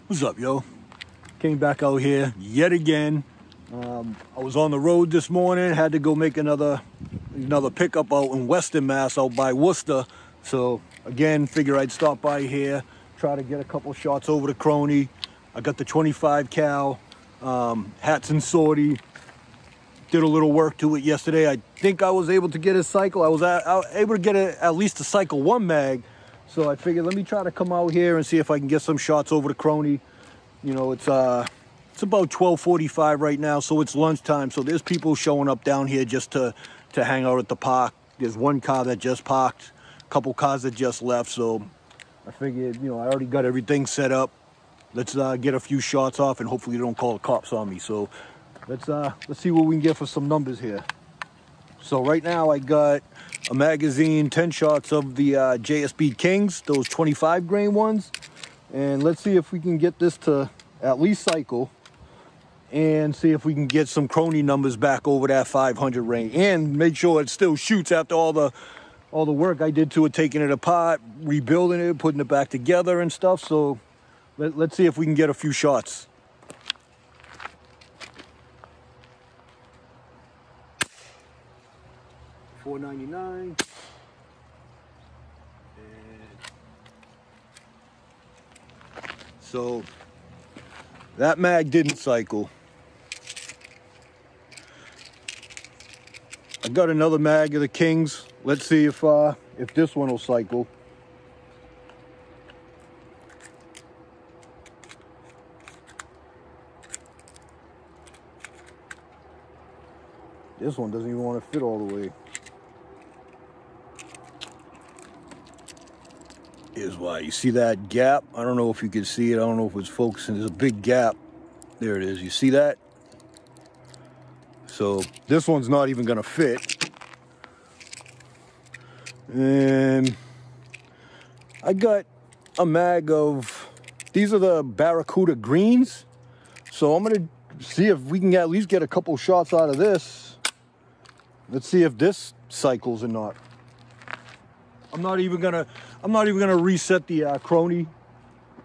What's up, yo? Came back out here yet again. I was on the road this morning, had to go make another pickup out in Western Mass, out by Worcester. So again, figure I'd stop by here, try to get a couple shots over to Crony. I got the 25 cal Hatsan Sortie. Did a little work to it yesterday. I think I was able to get a cycle. I was able to get at least a cycle 1 mag. So I figured, let me try to come out here and see if I can get some shots over to Crony. You know, it's about 12:45 right now, so it's lunchtime. So there's people showing up down here just to hang out at the park. There's one car that just parked, a couple cars that just left. So I figured, you know, I already got everything set up. Let's get a few shots off, and hopefully they don't call the cops on me. So let's see what we can get for some numbers here. So right now I got a magazine, 10 shots of the JSB Kings, those 25 grain ones. And let's see if we can get this to at least cycle and see if we can get some Crony numbers back over that 500 range and make sure it still shoots after all the work I did to it, taking it apart, rebuilding it, putting it back together and stuff. So let's see if we can get a few shots. $4.99. So that mag didn't cycle. I got another mag of the Kings. Let's see if this one will cycle. This one doesn't even want to fit all the way. Here's why. You see that gap? I don't know if you can see it. I don't know if it's focusing. There's a big gap. There it is. You see that? So this one's not even going to fit. And I got a mag of, these are the Baracuda greens. So I'm going to see if we can at least get a couple shots out of this. Let's see if this cycles or not. I'm not even gonna reset the Crony.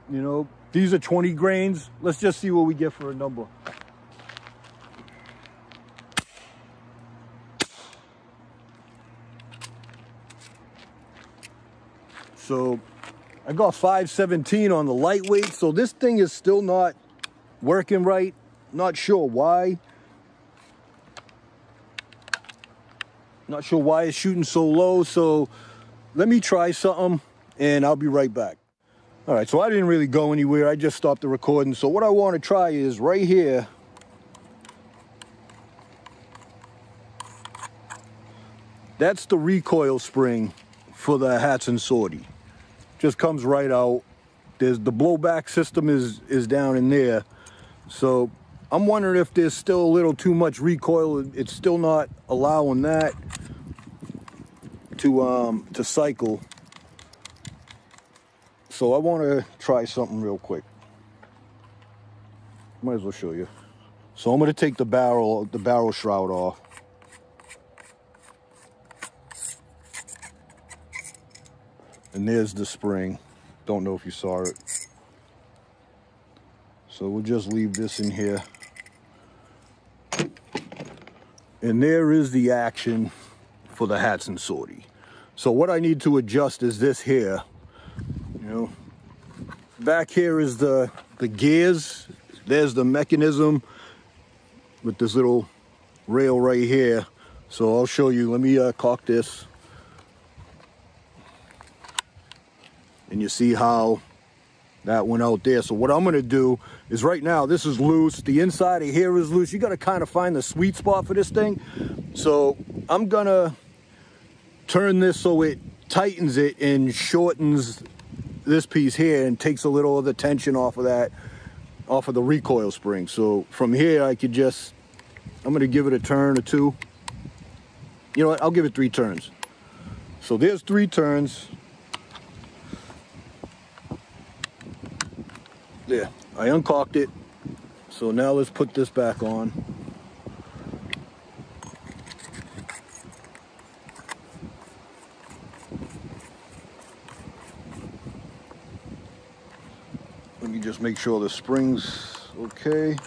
You know, these are 20 grains. Let's just see what we get for a number. So I got 517 on the lightweight. So this thing is still not working right. Not sure why. Not sure why it's shooting so low. So let me try something and I'll be right back. All right, so I didn't really go anywhere. I just stopped the recording. So what I want to try is right here. That's the recoil spring for the Hatsan Sortie. Just comes right out. The blowback system is down in there. So I'm wondering if there's still a little too much recoil. It's still not allowing that to cycle. So I want to try something real quick. Might as well show you. So I'm going to take the barrel shroud off. And there's the spring. Don't know if you saw it. So we'll just leave this in here. And there is the action for the Hatsan Sortie. So what I need to adjust is this here. You know, back here is the gears. There's the mechanism with this little rail right here. So I'll show you. Let me cock this. And you see how that went out there. So what I'm going to do is right now, this is loose. The inside of here is loose. You got to kind of find the sweet spot for this thing. So I'm going to turn this so it tightens it and shortens this piece here and takes a little of the tension off of that, off of the recoil spring. So from here, I could just, I'm going to give it a turn or two. You know what? I'll give it 3 turns. So there's 3 turns. There, I uncaulked it. So now let's put this back on. Let me just make sure the spring's okay.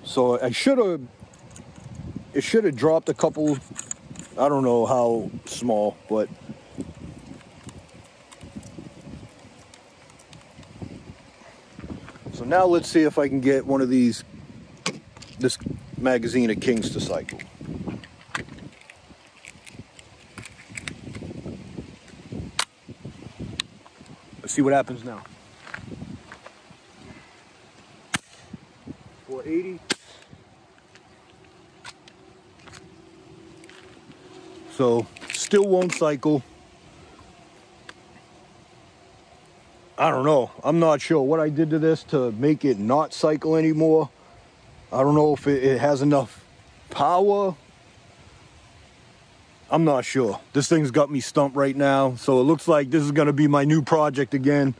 So it should have dropped a couple, I don't know how small, but so now let's see if I can get one of this magazine of Kings to cycle. Let's see what happens now. 480. So still won't cycle. I don't know. I'm not sure what I did to this to make it not cycle anymore. I don't know if it has enough power. I'm not sure. This thing's got me stumped right now. So it looks like this is going to be my new project again.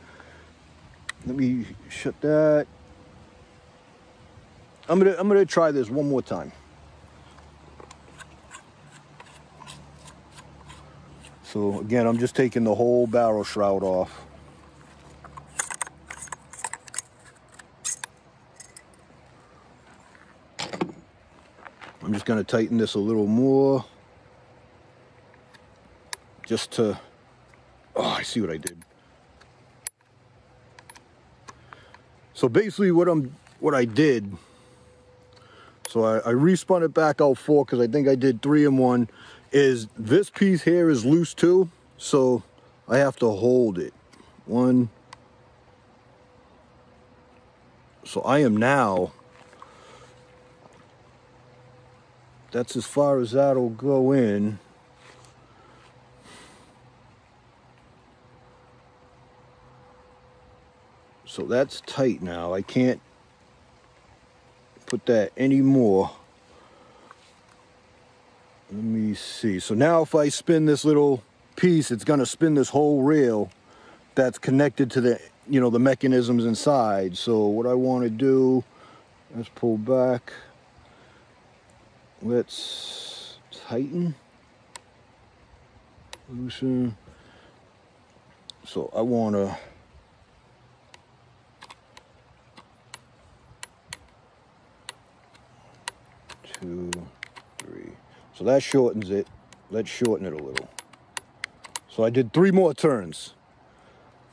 Let me shut that. I'm gonna try this one more time. So again, I'm just taking the whole barrel shroud off. I'm just going to tighten this a little more. Just to, oh, I see what I did. So basically what I did, so I respun it back out 4 because I think I did 3 in 1, is this piece here is loose too. So I have to hold it. 1. So I am now, that's as far as that'll go in. So that's tight now. I can't put that anymore. Let me see. So now if I spin this little piece, it's going to spin this whole rail that's connected to the, you know, the mechanisms inside. So what I want to do, let's pull back. Let's tighten, loosen. So I want to, two, three. So that shortens it. Let's shorten it a little. So I did 3 more turns.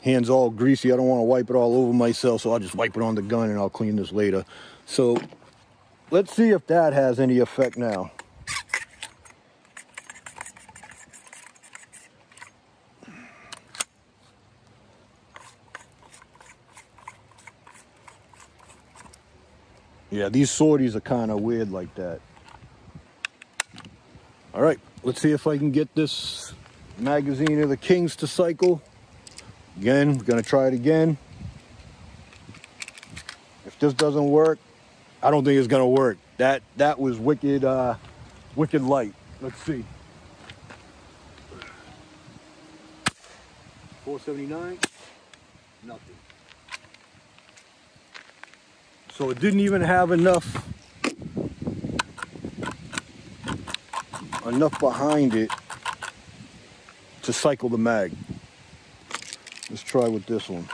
Hands all greasy. I don't want to wipe it all over myself, so I'll just wipe it on the gun and I'll clean this later. So let's see if that has any effect now. Yeah, these sorties are kind of weird like that. All right, let's see if I can get this magazine of the Kings to cycle. Again, we're gonna try it again. If this doesn't work, I don't think it's gonna work. That was wicked, wicked light. Let's see. 479, nothing. So it didn't even have enough behind it to cycle the mag. Let's try with this one.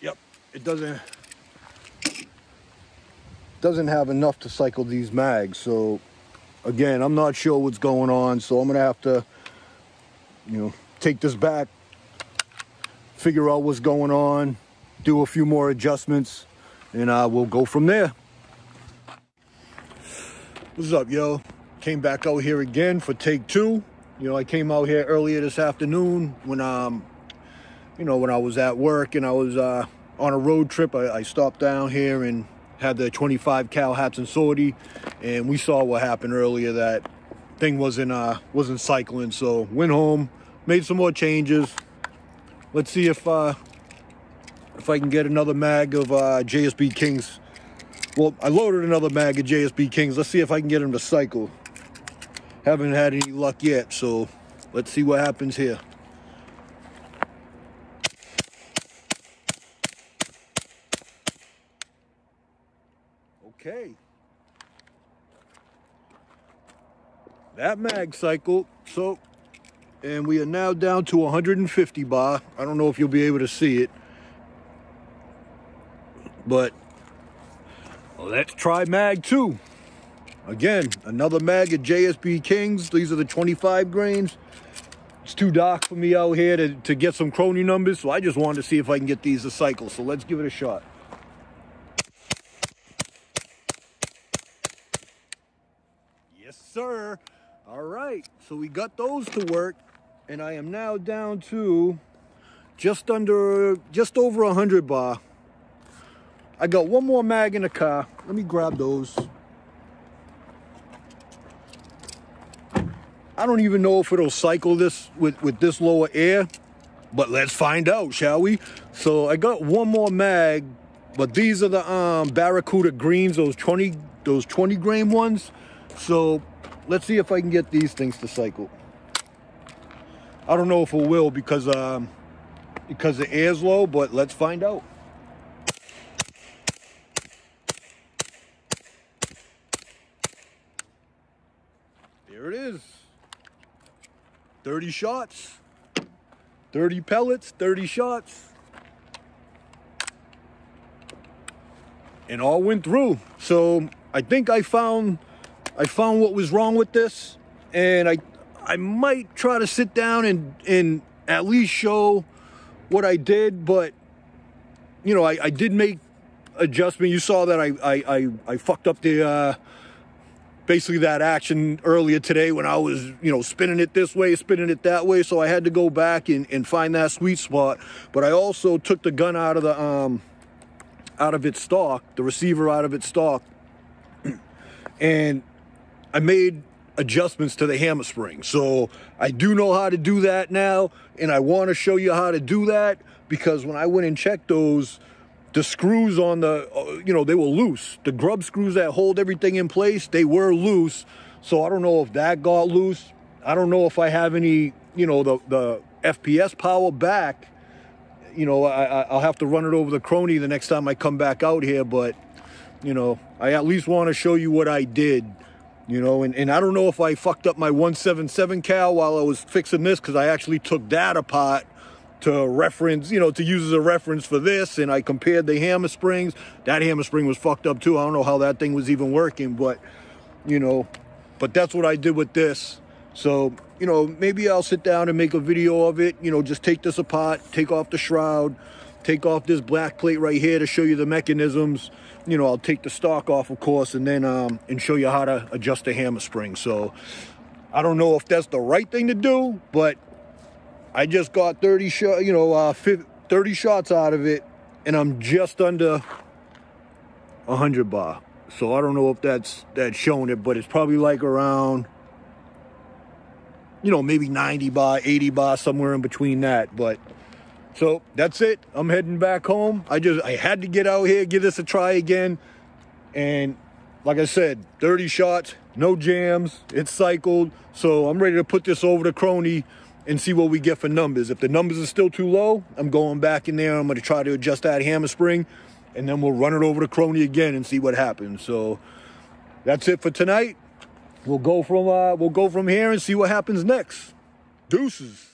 Yep, it doesn't have enough to cycle these mags. So again, I'm not sure what's going on, so I'm gonna have to, you know, take this back, figure out what's going on, do a few more adjustments, and we'll go from there. What's up, yo? Came back out here again for take 2. You know, I came out here earlier this afternoon when you know, when I was at work and I was on a road trip. I stopped down here and had the 25 cal Hatsan Sortie, and we saw what happened earlier. That thing wasn't cycling, so went home, made some more changes. Let's see if I can get another mag of JSB Kings. Well, I loaded another mag of JSB Kings. Let's see if I can get them to cycle. Haven't had any luck yet, so let's see what happens here. Okay. that mag cycled. So, and we are now down to 150 bar. I don't know if you'll be able to see it, but let's try mag 2. Again, another mag at JSB Kings. These are the 25 grains. It's too dark for me out here to get some crony numbers, so I just wanted to see if I can get these to cycle. So let's give it a shot. Yes, sir. All right, so we got those to work, and I am now down to just over 100 bar. I got one more mag in the car. Let me grab those. I don't even know if it'll cycle this with this lower air, but let's find out, shall we? So I got one more mag, but these are the Baracuda greens, those 20 grain ones. So let's see if I can get these things to cycle. I don't know if it will because the air's low, but let's find out. There it is. 30 shots, 30 pellets, 30 shots, and all went through. So I think I found what was wrong with this, and I might try to sit down and at least show what I did. But you know, I did make adjustment. You saw that I fucked up the basically that action earlier today when I was, you know, spinning it this way, spinning it that way. So I had to go back and find that sweet spot. But I also took the gun out of its stock, the receiver out of its stock, and I made adjustments to the hammer spring. So I do know how to do that now, and I want to show you how to do that, because when I went and checked those, the screws on the, you know, they were loose. The grub screws that hold everything in place, they were loose. So I don't know if that got loose. I don't know if I have any, you know, the FPS power back. You know, I'll have to run it over the crony the next time I come back out here. But, you know, I at least want to show you what I did. You know, and I don't know if I fucked up my 177 cal while I was fixing this, because I actually took that apart to reference, you know, to use as a reference for this, and I compared the hammer springs. That hammer spring was fucked up too. I don't know how that thing was even working, but, you know, but that's what I did with this. So, you know, maybe I'll sit down and make a video of it, you know, just take this apart, take off the shroud, take off this black plate right here to show you the mechanisms. You know, I'll take the stock off, of course, and then and show you how to adjust the hammer spring. So I don't know if that's the right thing to do, but I just got 30 shots out of it, and I'm just under 100 bar. So I don't know if that's showing it, but it's probably like around, you know, maybe 90 bar, 80 bar, somewhere in between that. But so that's it. I'm heading back home. I had to get out here, give this a try again. And like I said, 30 shots, no jams, it's cycled. So I'm ready to put this over to crony and see what we get for numbers. If the numbers are still too low, I'm going back in there. I'm going to try to adjust that hammer spring, and then we'll run it over to crony again and see what happens. So that's it for tonight. We'll go from here and see what happens next. Deuces.